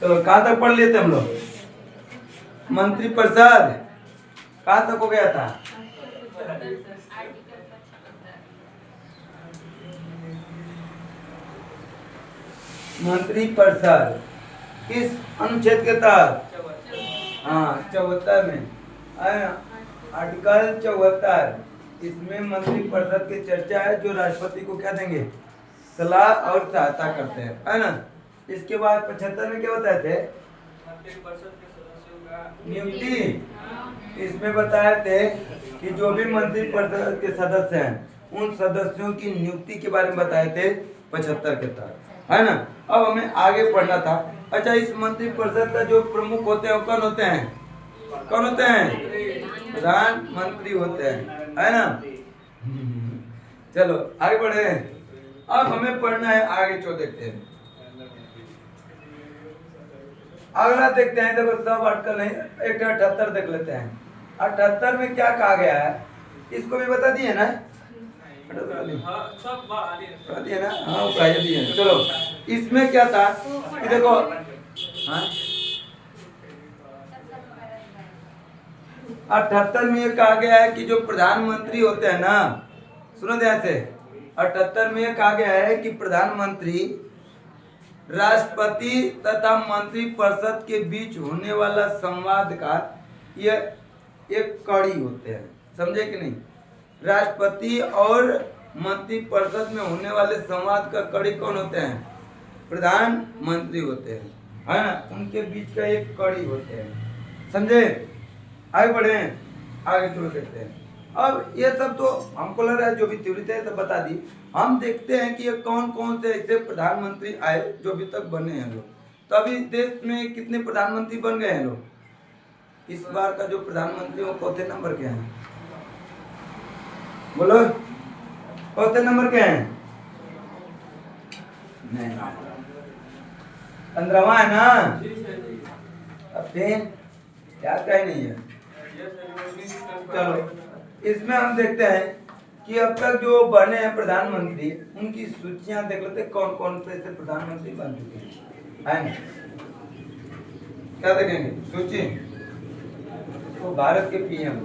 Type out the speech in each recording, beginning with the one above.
चलो कहाँ तक पढ़ लिए थे हम लोग? मंत्रिपरिषद कहाँ तक हो गया था? मंत्रिपरिषद किस अनुच्छेद के तहत? हाँ 74 में आर्टिकल 74। इसमें मंत्रिपरिषद की चर्चा है जो राष्ट्रपति को क्या देंगे? सलाह और सहायता करते हैं, है ना। इसके बाद 75 में क्या बताए थे? मंत्रिपरिषद के सदस्यों का नियुक्ति। इसमें बताए थे कि जो भी मंत्रिपरिषद के सदस्य हैं उन सदस्यों की नियुक्ति के बारे में बताए थे 75 के तहत, है ना। अब हमें आगे पढ़ना था। अच्छा, इस मंत्रिपरिषद का जो प्रमुख होते हैं वो कौन होते हैं? कौन होते हैं? प्रधानमंत्री होते हैं, है ना। चलो आगे बढ़े। अब हमें पढ़ना है आगे, चलो देखते हैं। अगला देखते हैं, देखो सब आर्टिकल नहीं, 178 देख लेते हैं। 78 में क्या कहा गया है इसको भी बता दिए ना? सब बता दिए ना? हाँ बता दिए। चलो इसमें क्या था कि देखो, हाँ 78 में ये कहा गया है कि जो प्रधानमंत्री होते हैं ना, सुनो ध्यान से, 78 में ये कहा गया है कि प्रधानमंत्री राष्ट्रपति तथा मंत्रिपरिषद के बीच होने वाला संवाद का यह एक कड़ी होते हैं, समझे कि नहीं। राष्ट्रपति और मंत्रिपरिषद में होने वाले संवाद का कड़ी कौन होते हैं? प्रधानमंत्री होते हैं, है ना। उनके बीच का एक कड़ी होते हैं, समझे। आगे बढ़े, आगे चलो देखते हैं। अब ये सब तो हमको लग रहा है जो भी थ्योरी थे सब बता दी। हम देखते हैं कि ये कौन कौन से ऐसे प्रधानमंत्री आए जो अभी तक बने हैं लोग। तो अभी देश में कितने प्रधानमंत्री बन गए हैं लोग? इस बार का जो प्रधानमंत्री वो चौथे नंबर के हैं, बोलो चौथे नंबर के हैं? नहीं, 15वां है ना। अब फिर याद का ही नहीं है। चलो इसमें हम देखते हैं कि अब तक जो बने हैं प्रधानमंत्री उनकी सूचियां देख लेते हैं, कौन कौन से ऐसे प्रधानमंत्री बन चुके हैं, है ना। क्या देखेंगे सूची? तो भारत के पीएम,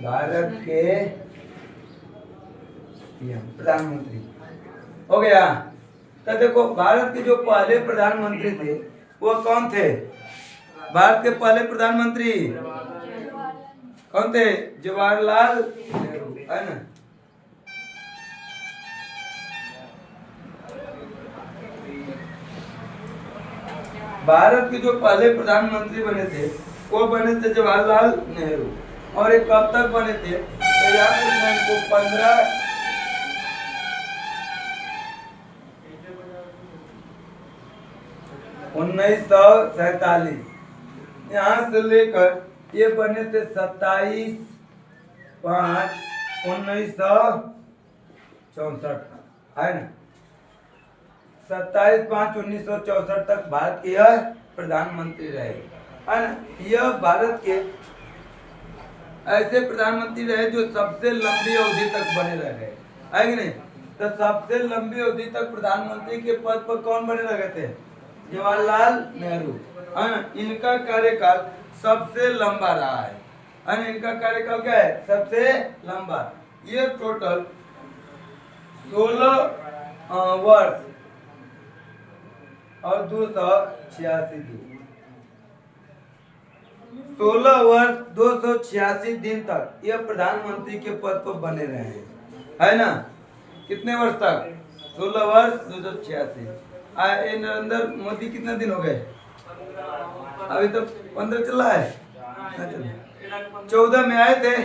भारत के पीएम प्रधानमंत्री हो गया। तो देखो भारत के जो पहले प्रधानमंत्री थे वो कौन थे? भारत के पहले प्रधानमंत्री कौन थे? जवाहरलाल नेहरू, है ना। भारत के जो पहले प्रधानमंत्री बने थे वो बने थे जवाहरलाल नेहरू। और ये कब तक बने थे? तो याद रखना इनको 1947 यहाँ से लेकर ये बने थे 27/5/1964, है ना। 27/5/1964 तक भारत के यह प्रधानमंत्री रहे, है ना। यह भारत के ऐसे प्रधानमंत्री रहे जो सबसे लंबी अवधि तक बने रहे, है कि नहीं। तो सबसे लंबी अवधि तक प्रधानमंत्री के पद पर कौन बने रहे थे? जवाहरलाल नेहरू, है ना। इनका कार्यकाल सबसे लंबा रहा है ना। इनका कार्यकाल क्या है? सबसे लंबा। ये टोटल 16 वर्ष और 286 दिन, 16 वर्ष 286 दिन तक यह प्रधानमंत्री के पद पर बने रहे हैं, है ना। कितने वर्ष तक? 16 वर्ष 286। नरेंद्र मोदी कितने दिन हो गए? अभी तो 15 चल रहा है। 14 में आए थे,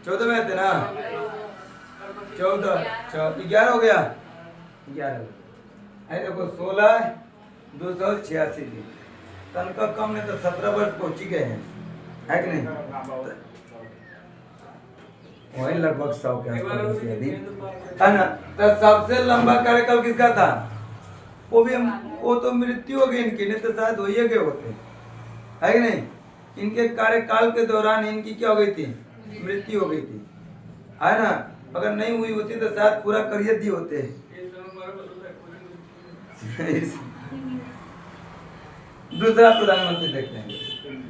14 में आए थे ना। 14 11 हो गया, 11 देखो 16 286 दिन, तनका कम नहीं तो 17 वर्ष पहुंच ही गए हैं, है कि नहीं। वही लगभग 100 के आसपास है ना। तो सबसे लंबा कार्यकाल किसका था? वो तो मृत्यु हो गई इनकी, नहीं तो शायद हो ही गए होते, है कि नहीं। इनके कार्यकाल के दौरान इनकी क्या हो गई थी? मृत्यु हो गई थी, है ना। अगर नहीं हुई होती तो शायद पूरा करियर दिए होते, दूसरा प्रधानमंत्री देखते हैं।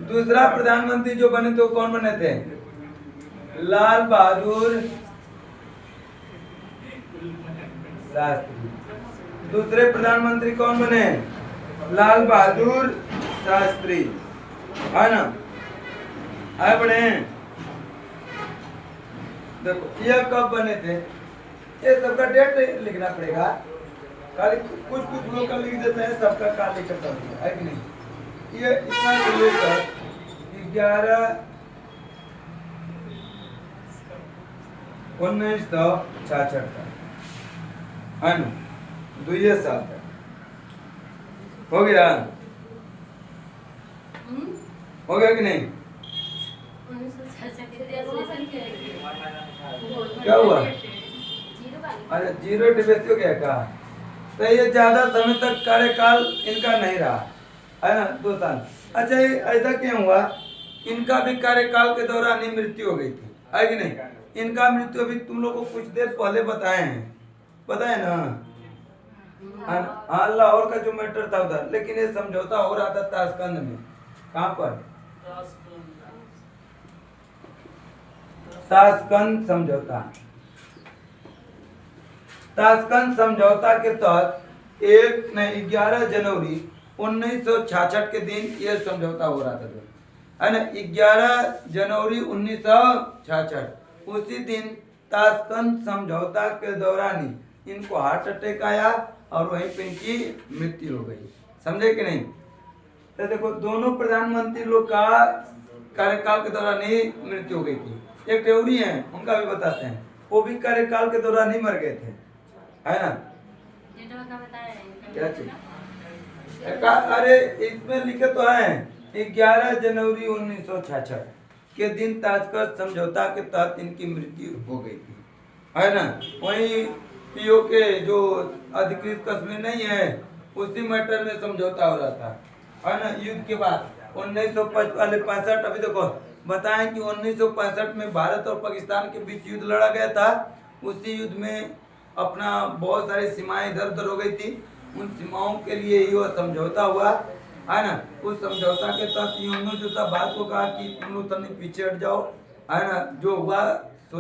दूसरा प्रधानमंत्री जो बने तो कौन बने थे? लाल बहादुर शास्त्री। दूसरे प्रधानमंत्री कौन बने? लाल बहादुर शास्त्री, है ना? आए बढ़े। देखो ये कब बने थे, ये सबका डेट लिखना पड़ेगा। खाली कुछ कुछ लोग का लिख देते हैं, सबका का लिखा कर दिया है कि नहीं। ये इतना लेकर 11/1966 का, है ना? 2 साल तक हो गया। हो गया कि नहीं? क्या हुआ? अरे जीरो डिबेट हो गया का? तो ये ज्यादा समय तक कार्यकाल इनका नहीं रहा, है ना? 2 साल। अच्छा ये ऐसा क्यों हुआ? इनका भी कार्यकाल के दौरान ही मृत्यु हो गई थी, है कि नहीं? इनका मृत्यु अभी तुम लोग को कुछ देर पहले बताए हैं, पता है ना? हाँ, लाहौर का जो मैटर था उधर, लेकिन ये समझौता हो रहा था ताशकंद में। कहाँ पर? ताशकंद समझौता। ताशकंद समझौता के तहत 11 जनवरी 1966 के दिन ये समझौता हो रहा था, है ना? 11 जनवरी 1966 उसी दिन ताशकंद समझौता के दौरान ही इनको हार्ट अटैक आया और वहीं पे इनकी मृत्यु हो गई। समझे कि नहीं? तो देखो दोनों प्रधानमंत्री लोग का कार्यकाल के दौरान ही मृत्यु हो गई थी। एक ड्योरी है, उनका भी बताते हैं, वो भी कार्यकाल के दौरान ही मर गए थे, है ना? क्या चीज? अरे इसमें लिखे तो है 11 जनवरी 1966 के दिन ताशकंद समझौता के तहत इनकी मृत्यु हो गई थी, है ना? वहीं पीओ के जो अधिकृत कश्मीर नहीं है, उसी मैटर में समझौता हो रहा था, है ना? युद्ध के बाद 1965 अभी देखो बताएं कि 1965 में भारत और पाकिस्तान के बीच युद्ध लड़ा गया था। उसी युद्ध में अपना बहुत सारी सीमाएं इधर उधर हो गई थी, उन सीमाओं के लिए ही वह समझौता हुआ, है ना? उस समझौता के तहत यूएनओ जो था भारत को कहा कि तुम लोग तनी पीछे हट जाओ, है ना? जो हुआ तो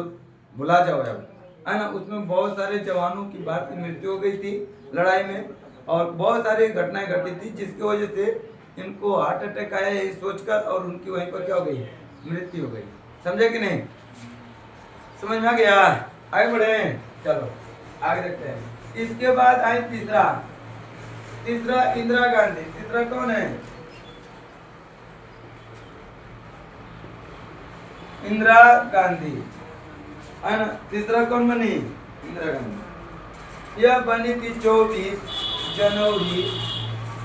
भुला जाओ अब, है ना? उसमें बहुत सारे जवानों की भारत की मृत्यु हो गई थी लड़ाई में, और बहुत सारी घटनाएं घटी थी जिसकी वजह से इनको हार्ट अटैक आया यही सोचकर, और उनकी वहीं पर क्या हो गई? मृत्यु हो गई। समझे कि नहीं? समझ में आ गया? आगे बढ़े, चलो आगे देखते हैं। इसके बाद आई तीसरा इंदिरा गांधी। तीसरा कौन है? इंदिरा गांधी, है ना? तीसरा कौन बनी? इंदिरा गांधी। यह बनी थी 24 जनवरी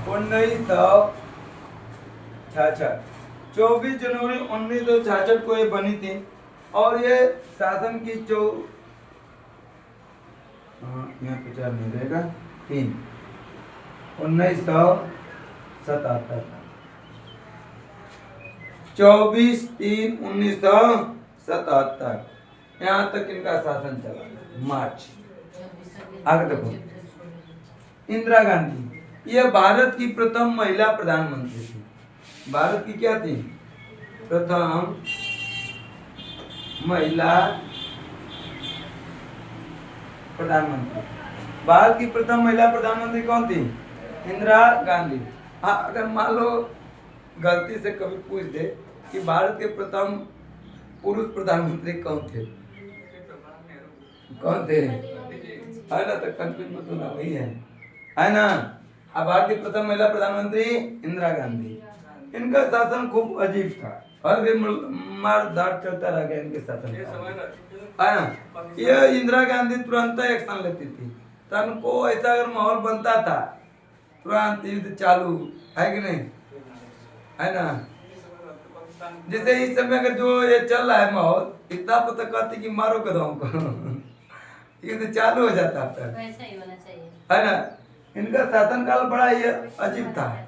1966। 24 जनवरी 1966 को ये बनी थी, और ये शासन की यहाँ पे 4 नहीं रहेगा, 3 1977 24/3/1977 यहाँ तक इनका शासन चला, मार्च। आगे देखो, इंदिरा गांधी ये भारत की प्रथम महिला प्रधानमंत्री थी। भारत की क्या थी? प्रथम महिला प्रधानमंत्री। भारत की प्रथम महिला प्रधानमंत्री कौन थी? इंदिरा गांधी। हाँ, अगर मान लो गलती से कभी पूछ दे कि भारत के प्रथम पुरुष प्रधानमंत्री कौन थे, कौन थे, है ना? तो कंफ्यूज मत होना, वही है ना? अब भारत की प्रथम महिला प्रधानमंत्री इंदिरा गांधी। इनका शासन खूब अजीब था, हर दिन मार धाड़ चलता रह गया इनके शासन, है ना? ये इंदिरा गांधी तुरंत एक्शन लेती थी। तन को ऐसा अगर माहौल बनता था तुरंत युद्ध चालू, है कि नहीं? है ना? जैसे इस समय अगर जो ये चल रहा है माहौल, इतना पता कहती कि मारो कदम को युद्ध चालू हो जाता है, वैसा ही होना चाहिए, है ना? इनका शासनकाल बड़ा ही अजीब था,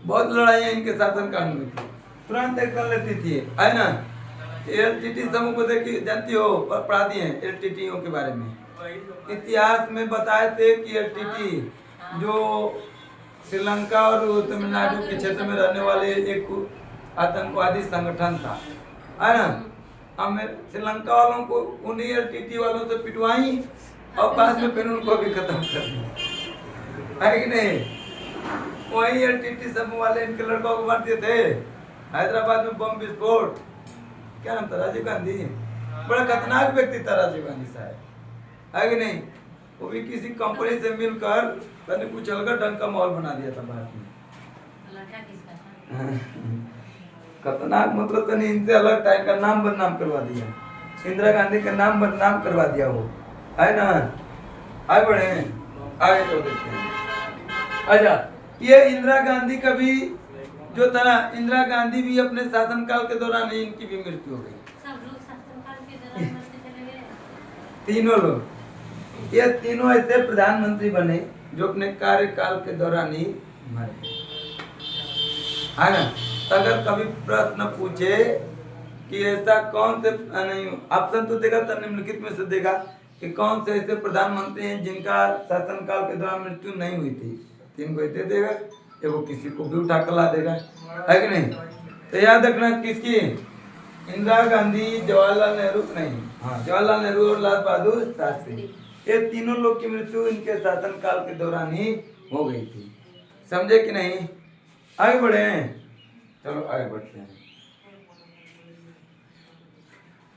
बहुत लड़ाइयाँ इनके शासनकाल में थी, तुरंत एक कर लेती थी, है ना? एलटीटी समूह को देखिए, जानती हो, पढ़ा दिए एलटीटीओ के बारे में। इतिहास में बताए थे कि एलटीटी जो श्रीलंका और तमिलनाडु के क्षेत्र में रहने वाले एक आतंकवादी संगठन था, है ना। हमें श्रीलंका वालों को उन्हीं एलटीटी वालों से पिटवाई और बाद में फिर उनको भी खत्म कर दिया, है कि नहीं। वही एलटीटी समूह वाले इनके लड़कों को मारते थे। हैदराबाद में बम विस्फोट, क्या नाम था, राजीव गांधी। बड़ा खतरनाक व्यक्ति था राजीव गांधी साहब, है कि नहीं। वो भी किसी कंपनी से मिलकर मैंने कुछ अलग ढंग का माहौल बना दिया था भारत में। खतरनाक मतलब तो नहीं, इनसे अलग टाइप का नाम बदनाम करवा दिया, इंदिरा गांधी का नाम बदनाम करवा दिया वो, है ना। आगे बढ़े, आगे तो देखते हैं। अच्छा, ये इंदिरा गांधी का भी जो था ना, इंदिरा गांधी भी अपने शासनकाल के दौरान ही इनकी भी मृत्यु हो गई। सब लोग शासनकाल के दौरान मरते चले गए। तीनों लोग, ये तीनों ऐसे प्रधानमंत्री बने जो अपने कार्यकाल के दौरान ही मरे, है ना। तो अगर कभी प्रश्न पूछे कि ऐसा कौन से, नहीं ऑप्शन तो देगा, तो निम्नलिखित में से देगा कि कौन से ऐसे प्रधानमंत्री हैं जिनका शासनकाल के दौरान मृत्यु नहीं हुई थी, तीन को दे देगा, ये वो किसी को भी उठा कर ला देगा, है कि नहीं। तो याद रखना किसकी, इंदिरा गांधी, जवाहरलाल नेहरू, नहीं हाँ जवाहरलाल नेहरू और लाल बहादुर शास्त्री, ये तीनों लोग की मृत्यु इनके शासनकाल के दौरान ही हो गई थी, समझे कि नहीं। आगे बढ़े, चलो आगे बढ़ते हैं।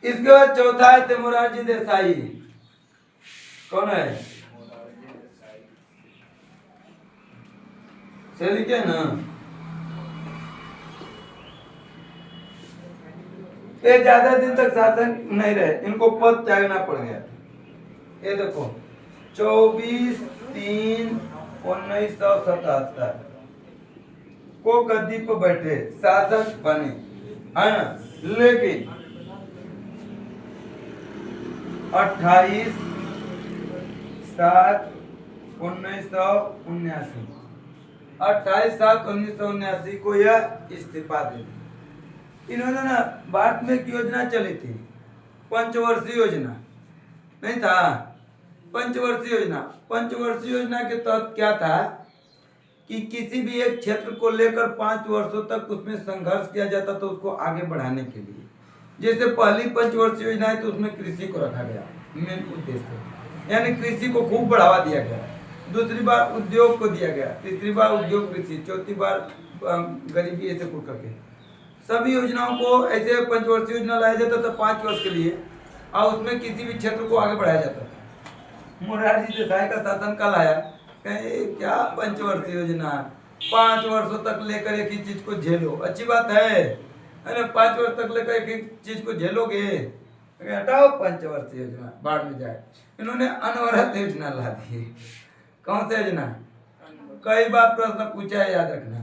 इसके बाद चौथा है थे मोरारजी देसाई। कौन है, सही क्या ना। ये ज्यादा दिन तक शासन नहीं रहे, इनको पद त्यागना पड़ गया। ये देखो 24/3/1977 को गद्दी पर बैठे, शासक बने, है ना। लेकिन 28/7/1979 28/7/1979 को यह इस्तीफा दे दी। इन्होंने ना भारत में एक योजना चली थी, पंचवर्षीय योजना, नहीं था पंचवर्षीय योजना। पंचवर्षीय योजना के तहत क्या था कि किसी भी एक क्षेत्र को लेकर 5 वर्षों तक उसमें संघर्ष किया जाता था उसको आगे बढ़ाने के लिए। जैसे पहली पंचवर्षीय योजना है तो उसमें कृषि को रखा गया मेन उद्देश्य, यानी कृषि को खूब बढ़ावा दिया गया। दूसरी बार उद्योग को दिया गया, तीसरी बार उद्योग कृषि, चौथी बार गरीबी, ऐसे कुछ करके सभी योजनाओं को ऐसे पंचवर्षीय योजना लाया जाता था 5 वर्ष के लिए, और उसमें किसी भी क्षेत्र को आगे बढ़ाया जाता था। मोरारजी देसाई का शासनकाल आया, कहे क्या पंचवर्षीय योजना, 5 वर्षों तक लेकर एक ही चीज को झेलो, अच्छी बात है ना। 5 वर्ष तक लेकर एक ही चीज को झेलोगे, हटाओ पंचवर्षीय योजना, बाढ़ में जाए। इन्होंने अनवरत योजना ला दी। कौन सी योजना, कई बार प्रश्न पूछा है, याद रखना,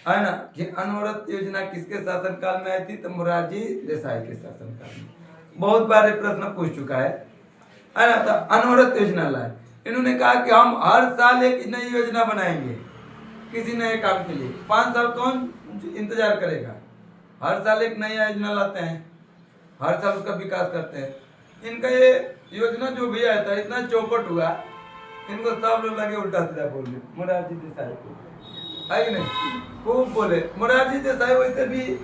है ना, कि अनवरत योजना किसके शासनकाल में आई थी, तो मोरारजी देसाई के शासनकाल में। बहुत बार ये प्रश्न पूछ चुका है ना। तो अनवरत योजना लाए, इन्होंने कहा कि हम हर साल एक नई योजना बनाएंगे किसी नए काम के लिए। 5 साल कौन इंतजार करेगा, हर साल एक नई योजना लाते हैं, हर साल उसका विकास करते हैं। इनका ये योजना जो भी आया था इतना चौपट हुआ, इनको सब लोग लगे उल्टा सीधा बोलने मोरारजी देसाई को, है कि नहीं, खूब बोले मोरारजी देसाई। वैसे भी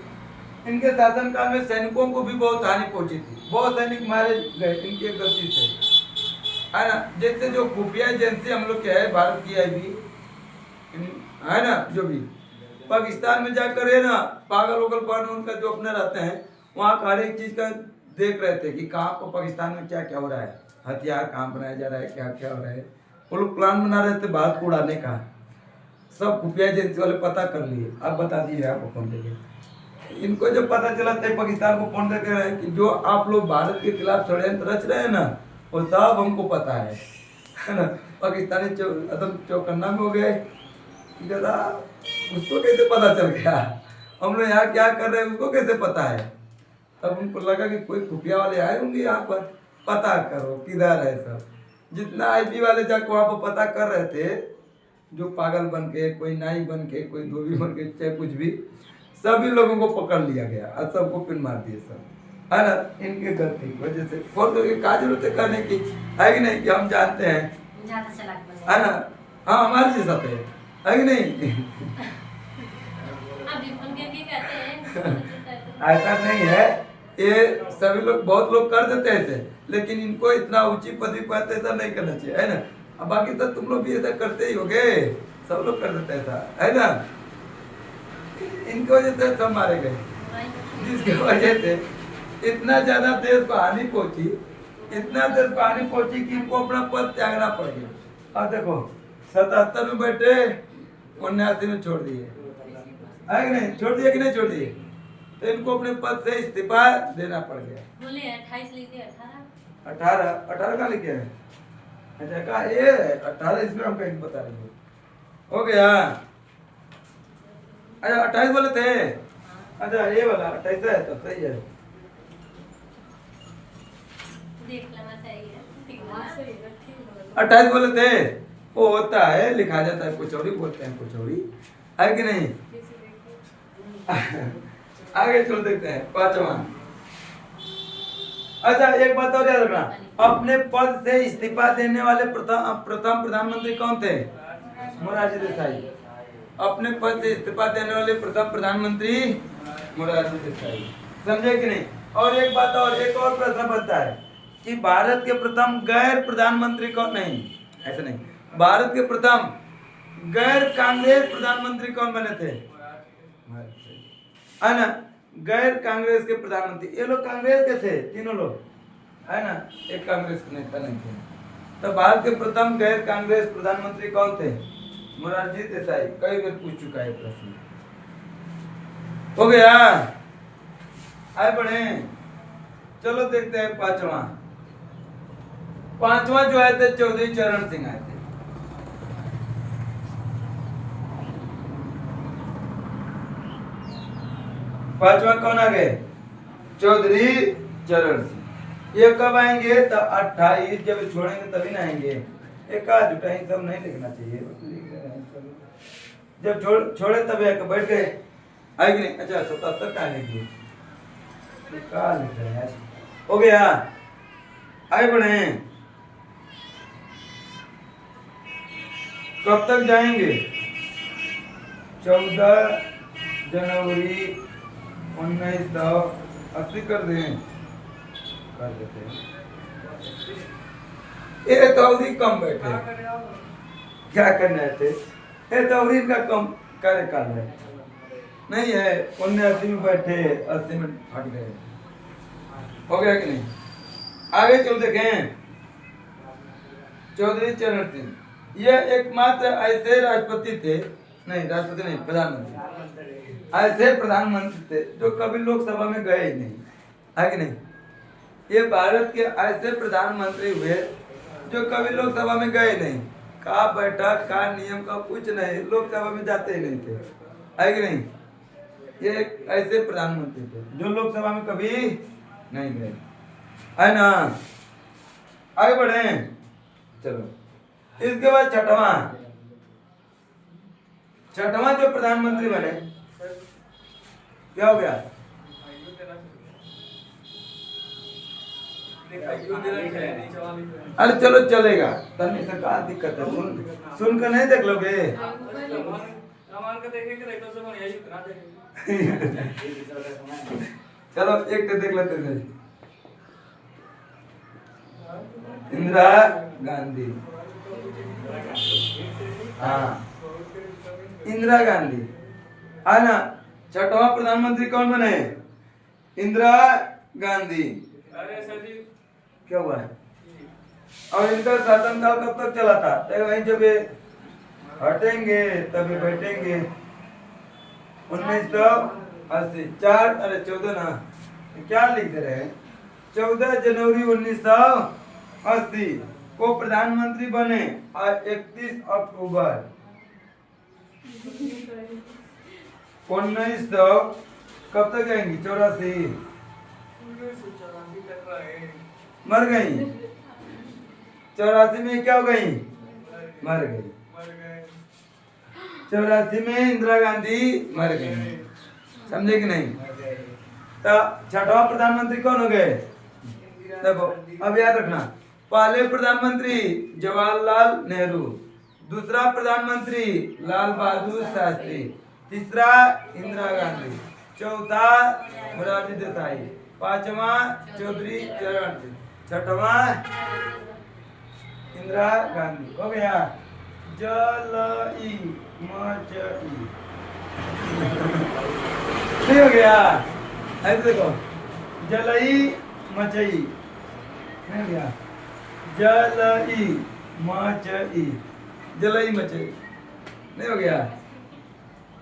इनके शासनकाल में सैनिकों को भी बहुत हानि पहुंची थी, बहुत सैनिक मारे गए इनके गलती से, है ना। जैसे जो खुफिया एजेंसी हम लोग के है, भारत की आईबी, है ना, जो भी पाकिस्तान में जाकर है ना, पागल वगल पर उनका जो अपने रहते हैं, वहाँ का हर एक चीज का देख रहे थे कि कहाँ पर पाकिस्तान में क्या क्या हो रहा है, हथियार कहाँ बनाया जा रहा है, क्या क्या हो रहा है। वो लोग प्लान बना रहे थे भारत को उड़ाने का, सब खुफिया एजेंसी वाले पता कर लिए। अब बता दिए आपको फोन करके, इनको जब पता चला था पाकिस्तान को फोन करके रहे कि जो आप लोग भारत के खिलाफ षड्यंत्र रच रहे हैं ना, वो सब हमको पता है ना। पाकिस्तानी चौकन्ना में हो गए, उसको कैसे पता चल गया, हम लोग यहाँ क्या कर रहे हैं उसको कैसे पता है। तब उनको लगा कि कोई खुफिया वाले आए होंगे यहाँ पर, पता करो किधर है सब। जितना आईबी वाले जाकर वहाँ पर पता कर रहे थे, जो पागल बन के, कोई नाई बन के, कोई धोबी बन के, चाहे कुछ भी, सभी लोगों को पकड़ लिया गया और सबको पिन मार दिए सब, है ना। इनके गलती की वजह से फोन करके का जरूरत है करने की, है कि नहीं, कि हम जानते हैं, है ना। हाँ हमारे जैसा थे, है कि नहीं? अभी उनके क्या कहते हैं ऐसा नहीं है, ये सभी लोग, बहुत लोग कर देते हैं ऐसे, लेकिन इनको इतना ऊंची पदवी पर ऐसा नहीं करना चाहिए, है ना? अब बाकी तो तुम लोग भी ऐसा करते ही होगे, सब लोग कर देते हैं ऐसा, है ना? इनकी वजह से सब मारे गए, जिसकी वजह से इतना ज्यादा देश को हानि पहुंची, इतना देश को हानि पहुंची कि इनको अपना पद त्यागना पड़ गया। अब देखो 77 में बैठे, 79 में छोड़ दिए, है कि नहीं? छोड़ दिए कि नहीं छोड़ दिए? तो इनको अपने पद से इस्तीफा देना पड़ गया। बोले 28 लिखे 18 18 का लिखे हैं? अच्छा कहा ये 18 इसमें हम कहीं बता रहे हो गया। अच्छा 28 बोले थे, अच्छा ये वाला 28 है, तब सही है। देख लेना चाहिए ठीक है। 28 बोले थे, वो होता है, लिखा जाता है, कुछ और ही बोलते हैं, कुछ और ही, है कि नहीं? आगे चल देखते हैं, 5वां। अच्छा एक बात और याद रखना, अपने पद से इस्तीफा देने वाले प्रथम प्रधानमंत्री कौन थे? मोरारजी देसाई। अपने पद से इस्तीफा देने वाले प्रथम प्रधानमंत्री मोरारजी देसाई, समझे कि नहीं? और एक बात और, एक और प्रश्न बनता है कि भारत के प्रथम गैर प्रधानमंत्री कौन? नहीं ऐसा नहीं, भारत के प्रथम गैर कांग्रेस प्रधानमंत्री कौन बने थे? है ना? गैर कांग्रेस के प्रधानमंत्री, ये लोग कांग्रेस के थे तीनों लोग, है ना? एक कांग्रेस के नेता नहीं थे। तो भारत के प्रथम गैर कांग्रेस प्रधानमंत्री कौन थे? मोरारजी देसाई। कई बार पूछ चुका है प्रश्न, हो गया? आए बढ़े, चलो देखते हैं 5वां। 5वां जो आए थे चौधरी चरण सिंह आए थे। 5वां कौन आ गए? चौधरी चरण सिंह। ये कब आएंगे? तो 28 जब छोड़ेंगे तभी ना आएंगे, एक आध जुटाई, सब नहीं लिखना चाहिए, जब छोड़े तभी आके बैठ गए, है कि नहीं? अच्छा 77 का लिखिए, क्या लिख रहे हैं? हो गया? आए बढ़े, कब तक जाएंगे? 14 जनवरी 1980 कर दें, कर देते हैं। ये तो अवधि कम बैठे, क्या करना है? ये तो अवधि का कम कार्यकाल है, नहीं है? 79 में बैठे, 80 में हट गए, हो गया कि नहीं? आगे चल देखें, चौधरी चरण सिंह ये एकमात्र ऐसे राष्ट्रपति थे, नहीं राष्ट्रपति नहीं, प्रधानमंत्री, ऐसे प्रधानमंत्री थे जो कभी लोकसभा में गए ही नहीं, है कि नहीं? ये भारत के ऐसे प्रधानमंत्री हुए जो कभी लोकसभा में गए नहीं, का बैठक का नियम का कुछ नहीं, लोकसभा में जाते ही नहीं थे, है कि नहीं? ये ऐसे प्रधानमंत्री थे जो लोकसभा में कभी नहीं गए, है ना? आगे बढ़े, चलो इसके बाद 6वां जो प्रधानमंत्री बने, क्या हो गया? अरे चलो चलेगा, तनी से क्या दिक्कत है? सुन कर नहीं देख लोगे? चलो एक तो देख लेते हैं, इंदिरा गांधी, हाँ इंदिरा गांधी, है ना? 6वां प्रधानमंत्री कौन बने? इंदिरा गांधी। अरे सर जी क्या हुआ है? और इनका शासनकाल कब तक चला था? वहीं जब ये हटेंगे तभी बैठेंगे, 1980 14 ना, क्या लिख दे रहे हैं? 14 जनवरी 1980 को प्रधानमंत्री बने और 31 अक्टूबर 1900 कब तक जाएंगी? 84 मर गई, 84 में क्या हो गई? मर गई। 84 में इंदिरा गांधी मर गई, समझे कि नहीं? तो 6वां प्रधानमंत्री कौन हो गए? देखो अब याद रखना, पहले प्रधानमंत्री जवाहरलाल नेहरू, दूसरा प्रधानमंत्री लाल बहादुर शास्त्री, तीसरा इंदिरा गांधी, चौथा मोरारजी देसाई, पांचवा चौधरी चरण सिंह, छठवा इंदिरा गांधी। हो गया। जलई मचई नहीं हो गया? ऐसे देखो, जलई मचई नहीं हो गया? जलई मचई, जलई मचई नहीं हो गया?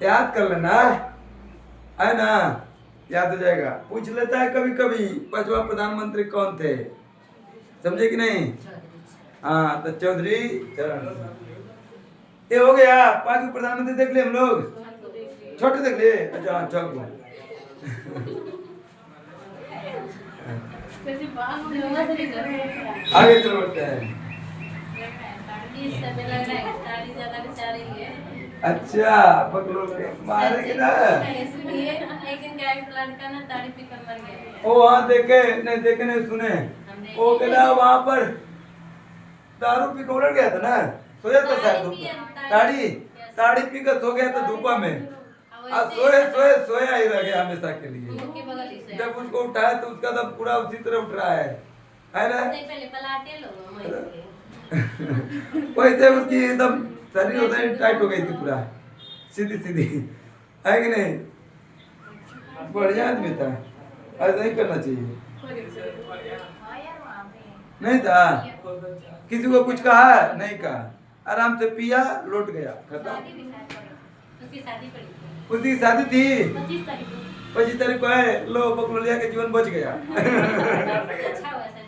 याद कर लेना है ना, याद हो जाएगा। पूछ लेता है कभी कभी पांचवा प्रधानमंत्री कौन थे, समझे कि नहीं? हाँ, तो चौधरी चरण सिंह। ये हो गया। पांचवा प्रधानमंत्री देख ले हम लोग, छोटे देख ले। अच्छा चल आगे चलो बढ़ते हैं। इस समय लग रहा है ताड़ी ज्यादा बेचारी है। अच्छा पकड़ो के मारेंगे ना। इसलिए लेकिन क्या है, लड़का ना ताड़ी पीकर मर गया। ओ हाँ, देखे नहीं सुने। वो कहना वहाँ पर दारू पी के उलट गया था ना, सोया था शायद। ताड़ी पी कर सो गया था धूपा में। सोया ही रह गया हमेशा के लिए। जब उसको उठाया तो उसका तो पूरा उसी तरह उठ रहा है ना? पहले पलाटे लो वैसे उसकी एकदम शरीर उधर टाइट हो गई थी पूरा, सीधी सीधी है कि नहीं? बढ़िया आदमी था, ऐसा नहीं करना चाहिए। नहीं था, किसी को कुछ कहा नहीं कहा, आराम से पिया लौट गया, खत्म। उसकी शादी पड़ी, उसकी शादी थी 25 तारीख को है। लो बकलोलिया का जीवन बच गया। अच्छा हुआ सर।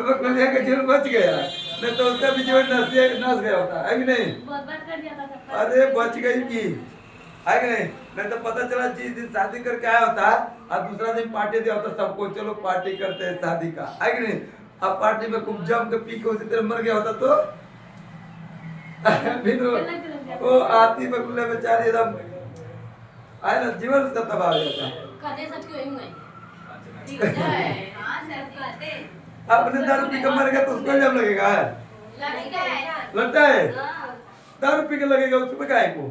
बकलोलिया का जीवन बच गया, नहीं तो उसका भी जीवन नस गया होता है कि नहीं? बहुत बात कर दिया था। अरे बच गई की है कि नहीं तो पता चला जिस दिन शादी करके आया होता और दूसरा दिन पार्टी दिया होता सबको, चलो पार्टी करते हैं शादी का, है कि नहीं? अब पार्टी में खूब जम के पी के उसी तरह मर गया होता तो फिर वो आती बकुले बेचारी एकदम आए ना, जीवन उसका तबाह हो जाता है। कहते सबके वही हुए ठीक है। हां सब कहते अपने दारू पी के मर गया तो उसको इल्जाम लगेगा, लगता है? दारू पी के लगेगा उसको क्या है को?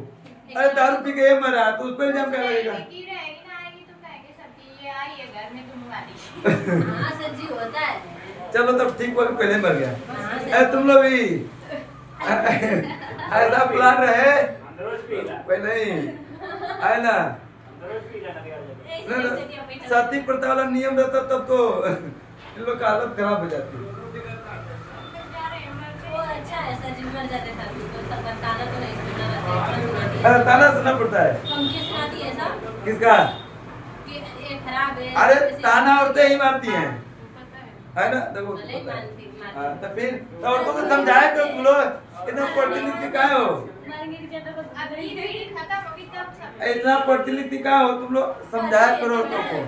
अरे दारू पी के ये मरा तो उस पर इल्जाम क्या लगेगा? हां सच्ची होता है। चलो तब ठीक हुआ कि पहले मर गया। अरे तुम लोग भी ऐसा प्लान रहे पहले ही है ना? सती प्रथा वाला नियम रहता तब तो इन लोग का हालत खराब हो जाती। वो अच्छा है सर, जिन मर जाते साथी तो सब ताना तो नहीं सुनना रहता है। अरे ताना सुनना पड़ता है। कम किस सुनाती है सब किसका? कि ये खराब है। अरे ताना औरतें ही मारती हैं, है ना? देखो भले ही मानती हाँ, तो फिर तो औरतों को समझाया करो, तुम लोग इतना पढ़ती लिखती क्या हो? मारेंगे कि ज्यादा बस अभी पीढ़ी खत्म होगी तब सब इतना पढ़ती लिखती क्या हो? तुम लोग समझाया करो औरतों को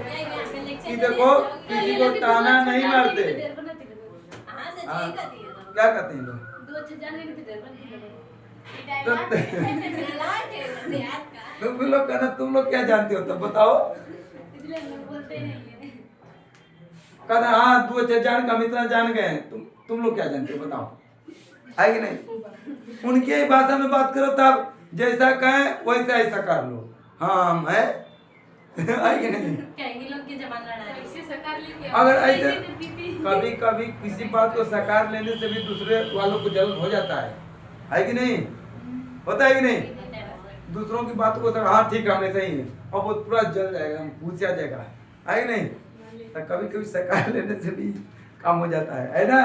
कि देखो किसी को ताना नहीं मारते। हां से जी कहती है क्या कहते हैं लोग? दो अच्छे जानने की डर बनती है। तुम लोग कहना, तुम लोग क्या जानते हो तब बताओ। इसलिए हम लोग बोलते नहीं है। कहना हाँ तू अच्छा जान का हम इतना जान गए, तुम लोग क्या जानते हो बताओ, है कि नहीं? उनके ही भाषा में बात करो तब जैसा कहें वैसा ऐसा कर लो। हाँ हम है कि नहीं? कहेंगे लोग की जबान लड़ा है इसे सरकार लेके अगर ऐसे कभी कभी किसी बात को साकार लेने से भी दूसरे वालों को जलन हो जाता है कि नहीं? होता है कि नहीं? दूसरों की बातों को हाँ ठीक है हमें सही है और वो पूरा जल जाएगा, पूछ आ जाएगा, है कि नहीं? तो कभी कभी साकार लेने से भी काम हो जाता है ना?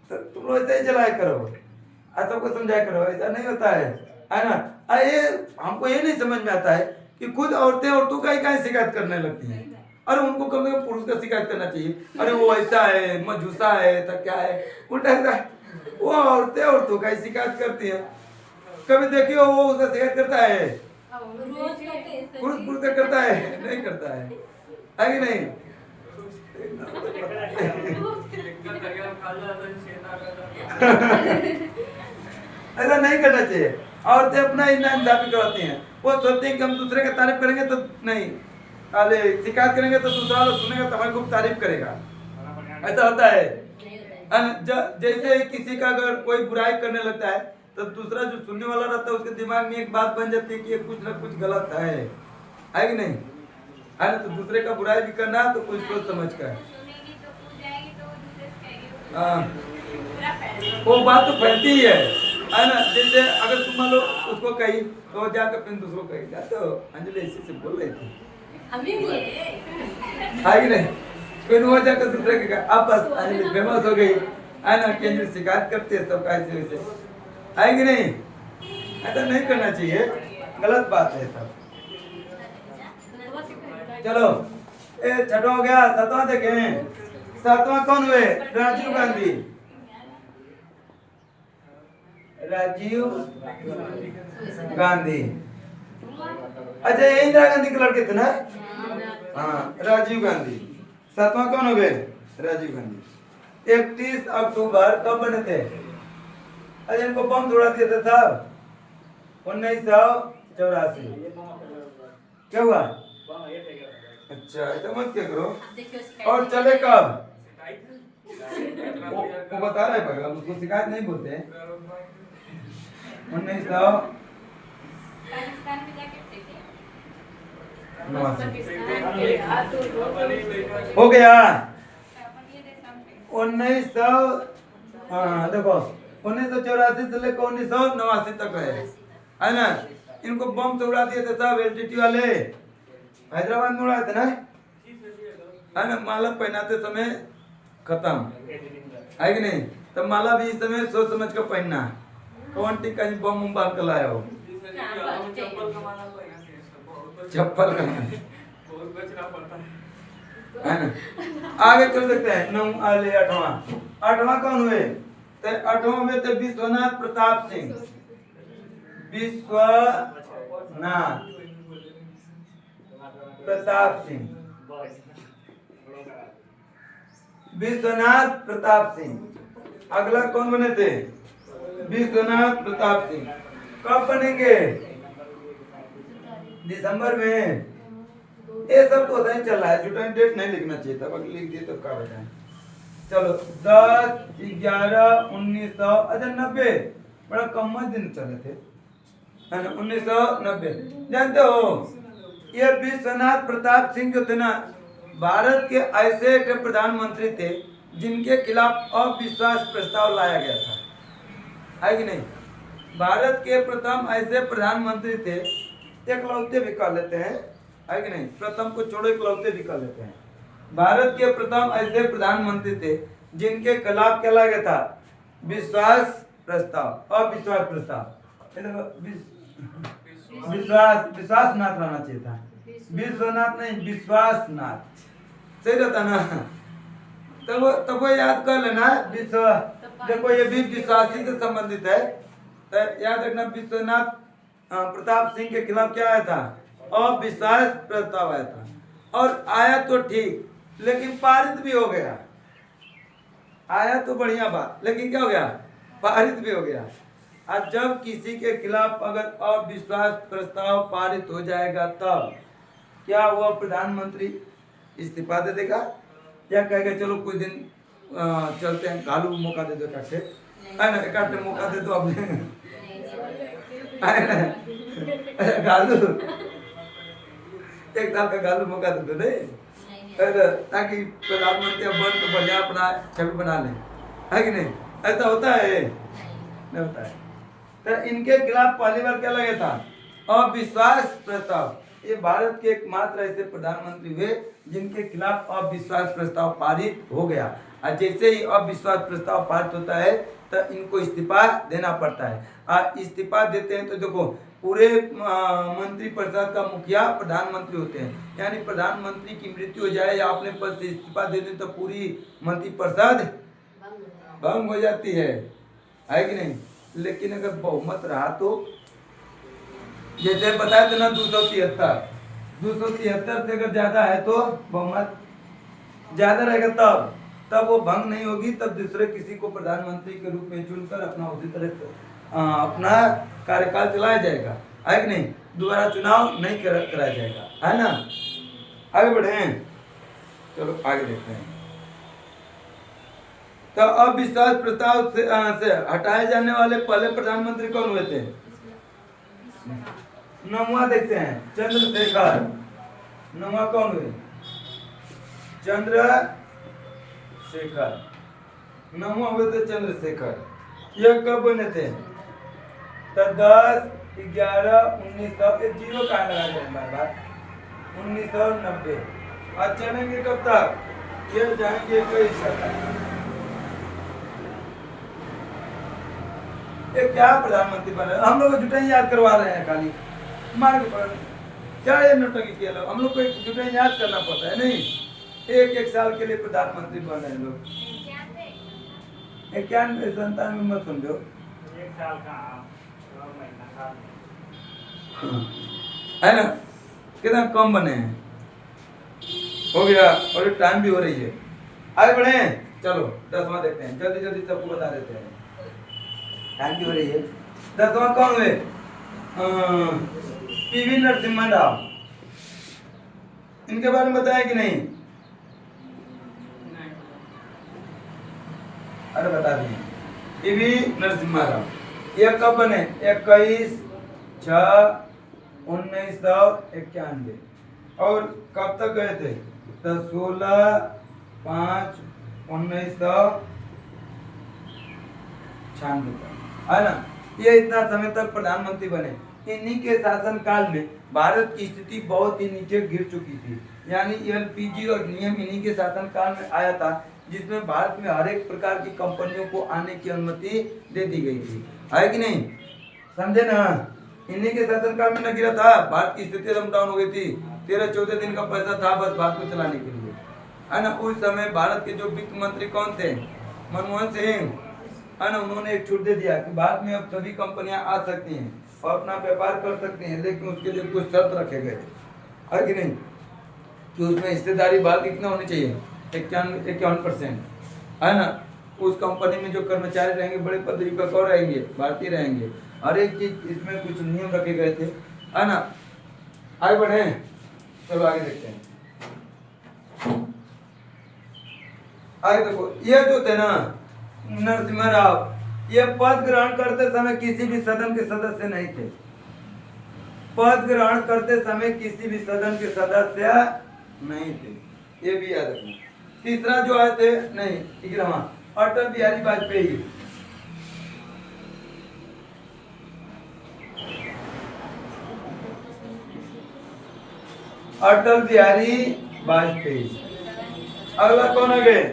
तो तुम लोग ऐसे ही चलाया करो, सबको समझाया करो, ऐसा नहीं होता है ना? अरे हमको ये नहीं समझ में आता है कि खुद औरतें औरतों का ही क्या शिकायत करने लगती हैं। अरे उनको कम से कम पुरुष का शिकायत करना चाहिए। अरे वो ऐसा है, मजूसा है, तो क्या है, उल्टा वो औरतें औरतों का ही शिकायत करती है। कभी देखियो वो उसका शिकायत करता है? रोज करते हैं पुरुष का करता है? नहीं करता है कि नहीं? ऐसा नहीं करना चाहिए। औरतें अपना इंसाफी करवाती हैं, वो सोचती हैं कि हम दूसरे का तारीफ करेंगे तो नहीं, अरे शिकायत करेंगे तो दूसरा लोग सुनेगा तो हमारी खूब तारीफ करेगा, ऐसा होता है। जैसे किसी का अगर कोई बुराई करने लगता है तो दूसरा जो सुनने वाला रहता है उसके दिमाग में एक बात बन जाती है कि ये कुछ ना कुछ गलत है कि नहीं? है ना? तो दूसरे का बुराई भी करना तो कुछ सोच समझ कर। सुनेगी तो पूछ जाएगी तो दूसरे से कहेगी हाँ, पूरा फैल वो बात तो फैलती ही है ना? जैसे अगर तुम मान लो उसको कही तो जाकर फिर दूसरों को कही तो अंजलि इसी से बोल रही थी, हमें भी है कि नहीं? फिर वो जाकर दूसरे के कहा अब बस अंजलि फेमस हो गई, है ना? कि अंजलि शिकायत करती है सबका ऐसे वैसे, है कि नहीं? ऐसा नहीं करना चाहिए, गलत बात है सब। चलो ए छठवां हो गया, सातवां देखें। सातवां कौन हुए? राजीव गांधी। राजीव गांधी, अच्छा ये इंदिरा गांधी के लड़के थे ना? हाँ, राजीव गांधी। सातवां कौन हो गए? राजीव गांधी। 31 अक्टूबर कब बने थे? अच्छा इनको बम छोड़ा दिया था साहब 1984। क्या हुआ? अच्छा ऐसा मत क्या करो। और चले कब? वो बता रहा है भगवान, उसको शिकायत नहीं बोलते हैं। 1900 हो गया 1900, हाँ देखो 1984 से लेकर 1989 तक है ना? इनको बम तो उड़ा दिए थे साहब एलटीटी वाले, हैदराबाद में उड़ाए थे ना? है ना? माला पहनाते समय खत्म, है कि नहीं? तब माला भी इस समय सोच समझ कर पहनना, कौन टिका बम उम बांध कर लाया हो? चप्पल का बहुत बचना पड़ता है। है ना? आगे चल सकते हैं। 9 8वां। 8वां कौन हुए? तो 8वां में थे विश्वनाथ प्रताप सिंह। विश्वनाथ प्रताप सिंह, विश्वनाथ प्रताप सिंह। अगला कौन बने थे? विश्वनाथ प्रताप सिंह। कब बनेंगे? दिसंबर में। ये सब तो नहीं चल रहा है, जुटाई डेट नहीं लिखना चाहिए था, अगर लिख दिए तो क्या बताएं। चलो 10 11 1900, अच्छा 90 बड़ा कम दिन चले थे, है ना? 1990 जानते हो ये विश्वनाथ प्रताप सिंह जो थे ना, भारत के ऐसे एक प्रधानमंत्री थे जिनके खिलाफ अविश्वास प्रस्ताव लाया गया था, है कि नहीं? भारत के प्रथम ऐसे प्रधानमंत्री थे, इकलौते भी कह लेते हैं, है कि नहीं? प्रथम को छोड़ो इकलौते भी कह लेते हैं। भारत के प्रथम ऐसे प्रधानमंत्री थे जिनके खिलाफ क्या लाया गया था? विश्वास प्रस्ताव, अविश्वास प्रस्ताव। विश्वास नाथ रहना चाहिए था, विश्वनाथ नहीं, विश्वास नाथ सही रहता ना? तब वो याद कर लेना। विश्व देखो ये भी विश्वासी से संबंधित है, तो याद रखना विश्वनाथ प्रताप सिंह के खिलाफ क्या आया था? अविश्वास प्रस्ताव आया था, और आया तो ठीक लेकिन पारित भी हो गया। आया तो बढ़िया बात, लेकिन क्या हो गया? पारित भी हो गया। आज जब किसी के खिलाफ अगर अविश्वास प्रस्ताव पारित हो जाएगा तब क्या वह प्रधानमंत्री इस्तीफा दे देगा या कहेगा चलो कोई दिन चलते हैं, गालू मौका दे दो इकट्ठे, है ना? इकट्ठे मौका दे दो अपने, है ना? गालू 1 साल का गालू मौका दे दो नहीं, ताकि प्रधानमंत्री बन तो बढ़िया अपना छवि बना ले, है कि नहीं? ऐसा होता है? नहीं होता है। तो इनके खिलाफ पहली बार क्या लगा था? अविश्वास प्रस्ताव। ये भारत के एकमात्र ऐसे प्रधानमंत्री हुए जिनके खिलाफ अविश्वास प्रस्ताव पारित हो गया, और जैसे ही अविश्वास प्रस्ताव पारित होता है तो इनको इस्तीफा देना पड़ता है। और इस्तीफा देते हैं तो देखो पूरे मंत्री परिषद का मुखिया प्रधानमंत्री होते हैं, यानी प्रधानमंत्री की मृत्यु हो जाए या अपने पद से इस्तीफा दे दें तो पूरी मंत्री परिषद भंग हो जाती है कि नहीं? लेकिन अगर बहुमत रहा तो जैसे बताया था ना 273 से अगर ज्यादा है तो बहुमत ज्यादा रहेगा तब वो भंग नहीं होगी, तब दूसरे किसी को प्रधानमंत्री के रूप में चुनकर अपना उसी तरह से अपना कार्यकाल चलाया जाएगा, है कि नहीं? दोबारा चुनाव नहीं कराया जाएगा, है ना? आगे बढ़े, चलो आगे देखते हैं। तो अविश्वास प्रस्ताव से हटाए जाने वाले पहले प्रधानमंत्री कौन हुए थे? नौवा देखते हैं, चंद्रशेखर। नौवा कौन हुए? चंद्रशेखर। नौवा हुए थे चंद्रशेखर। ये कब बने थे? तो 10/11/1900 जीरो कहाँ लगा जाए बार 1990। और चलेंगे कब तक? ये जाएंगे 21 तक। ये क्या प्रधानमंत्री बने? हम लोग जुटाई याद करवा रहे हैं खाली मार के पड़ क्या ये नोटंकी किया लोग? हम लोग को जुटाई याद करना पड़ता है नहीं? एक साल के लिए प्रधानमंत्री बन रहे हैं लोग। 91 में मत समझो, 1 साल का 9 महीना का है ना? कितना कम बने हैं। हो गया और टाइम भी हो रही है, आगे बढ़े। चलो 10वां देखते हैं, जल्दी जल्दी सबको बता देते हैं, टाइम भी हो रही है। 10वां कौन हुए? पीवी नरसिम्हा राव। इनके बारे में बताया कि नहीं? अरे बता दिए, पीवी नरसिम्हा राव। ये कब बने? 21/6/1991। और कब तक गए थे? तो 16/5/1996 तक, है ना? ये इतना समय तक प्रधानमंत्री बने। इन्हीं के शासन काल में भारत की स्थिति बहुत ही नीचे गिर चुकी थी। यानी एलपीजी और नियम इन्हीं के शासन काल में आया था, जिसमें भारत में हर एक प्रकार की कंपनियों को आने की अनुमति दे दी गई थी, है कि नहीं? समझे ना? इन्हीं के शासन काल में न गिरा था, भारत की स्थिति एकदम डाउन हो गई थी। 13-14 दिन का पैसा था बस भारत को चलाने के लिए, है ना? उस समय भारत के जो वित्त मंत्री कौन थे? मनमोहन सिंह, है ना? उन्होंने एक छूट दे दिया कि भारत में अब सभी कंपनियां आ सकती हैं और अपना व्यापार कर सकती हैं, लेकिन उसके लिए कुछ शर्त रखे गए, है कि नहीं? कि उसमें हिस्सेदारी भारत की कितना होनी चाहिए? 51%, है ना? उस कंपनी में जो कर्मचारी रहेंगे, बड़े पदवी पर कौन रहेंगे? भारतीय रहेंगे। हर एक चीज इसमें कुछ नियम रखे गए थे, है ना? आगे बढ़े, चलो आगे देखते हैं। आगे देखो, ये जो थे ना नरसिम्हा राव, ये पद ग्रहण करते समय किसी भी सदन के सदस्य नहीं थे। पद ग्रहण करते समय किसी भी सदन के सदस्य नहीं थे, ये भी याद रखना। तीसरा जो आए थे, नहीं 11वां, अटल बिहारी वाजपेयी। अटल बिहारी वाजपेयी। अगला कौन आ गए?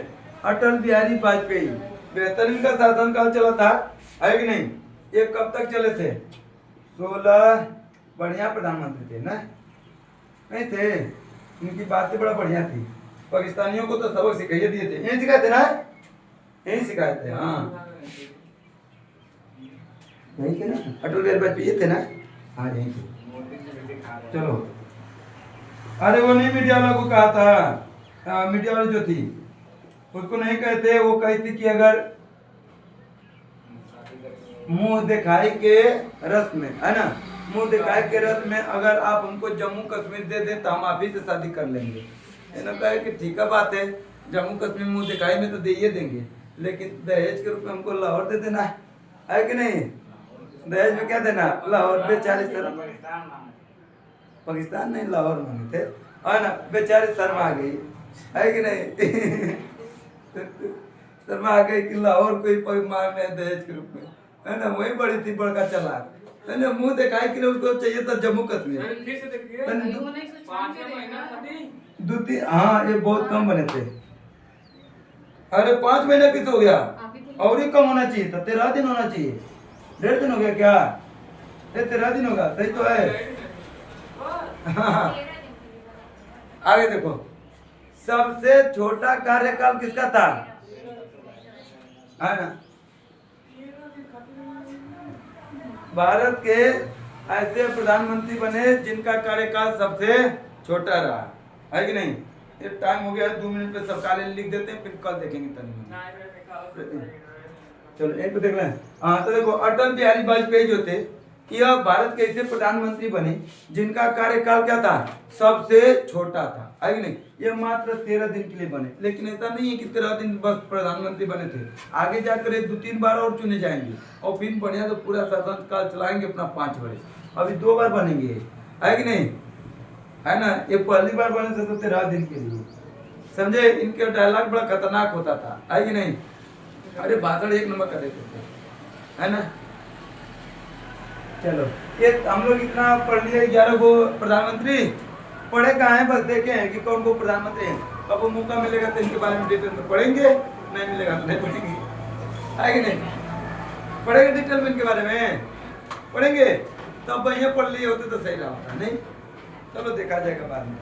अटल बिहारी वाजपेयी। बेहतरीन का शासनकाल चला था, है कि नहीं? ये कब तक चले थे? 16 बढ़िया प्रधानमंत्री थे ना? नहीं थे? इनकी बातें बड़ा बढ़िया थी। पाकिस्तानियों को तो सबक सिखाइए दिए थे, यही सिखाए थे ना? यही सिखाए थे, हाँ यही थे ना? अटल बिहारी वाजपेयी थे ना? हाँ यही थे। चलो, अरे वो नहीं मीडिया वालों को कहा था, मीडिया वाले जो थी उसको नहीं कहते, वो कहती कि अगर मुंह दिखाई के रस में, है ना? मुंह दिखाई के रस में अगर आप हमको जम्मू कश्मीर दे दें तो हम आप ही से शादी कर लेंगे। इन्होंने कहा कि ठीक है बात है, जम्मू कश्मीर मुंह दिखाई में तो दे ही देंगे, लेकिन दहेज के रूप में हमको लाहौर दे देना है कि नहीं? दहेज में क्या देना? लाहौर। बेचारे पाकिस्तान नहीं, लाहौर मांगे थे, है ना? बेचारे शर्मा गई, है कि नहीं? शर्मा आ गई कि लाहौर कोई मांग में दहेज के रूप में, है ना? वही बड़ी थी बड़का चालाक, है ना? मुंह दिखाई के लिए उसको चाहिए था जम्मू कश्मीर। हाँ, ये बहुत कम बने थे। अरे 5 महीने किस हो गया? और ही कम होना चाहिए था, 13 दिन होना चाहिए। 1.5 दिन हो गया क्या? 13 दिन होगा, सही तो है। हाँ। आगे देखो, सबसे छोटा कार्यकाल किसका था? है ना? भारत के ऐसे प्रधानमंत्री बने जिनका कार्यकाल सबसे छोटा रहा, है कि नहीं? ये टाइम हो गया है, 2 मिनट पे सब काले लिख देते हैं, फिर कल देखेंगे तनी। चलो एक तो देख लें। हाँ तो देखो, अटल बिहारी वाजपेयी जो थे, यह भारत के ऐसे प्रधानमंत्री बने जिनका कार्यकाल क्या था? सबसे छोटा था, है कि नहीं। ये मात्र 13 दिन के लिए बने, लेकिन ऐसा नहीं है कि 13 दिन बस प्रधानमंत्री बने थे। आगे जाकर ये 2-3 बार और चुने जाएंगे और फिर बढ़िया तो पूरा शासनकाल चलाएंगे अपना 5 वर्ष। अभी 2 बार बनेंगे, है कि नहीं, है ना। ये पहली बार बने थे तो 13 दिन के लिए, समझे। इनके डायलॉग बड़ा खतरनाक होता था, है कि नहीं। अरे भाषण एक नंबर का देते थे, है ना। चलो ये हम लोग इतना पढ़ लिए, 11 को प्रधानमंत्री पढ़े कहाँ हैं, बस देखे हैं कि कौन को प्रधानमंत्री हैं। अब वो मौका मिलेगा तो इनके बारे में डिटेल में पढ़ेंगे, नहीं मिलेगा तो नहीं पढ़ेंगे, है कि नहीं। पढ़ेंगे डिटेल में इनके बारे में पढ़ेंगे, तब तो ये पढ़ लिए होते तो सही रहा होता, नहीं। चलो देखा जाएगा बाद में।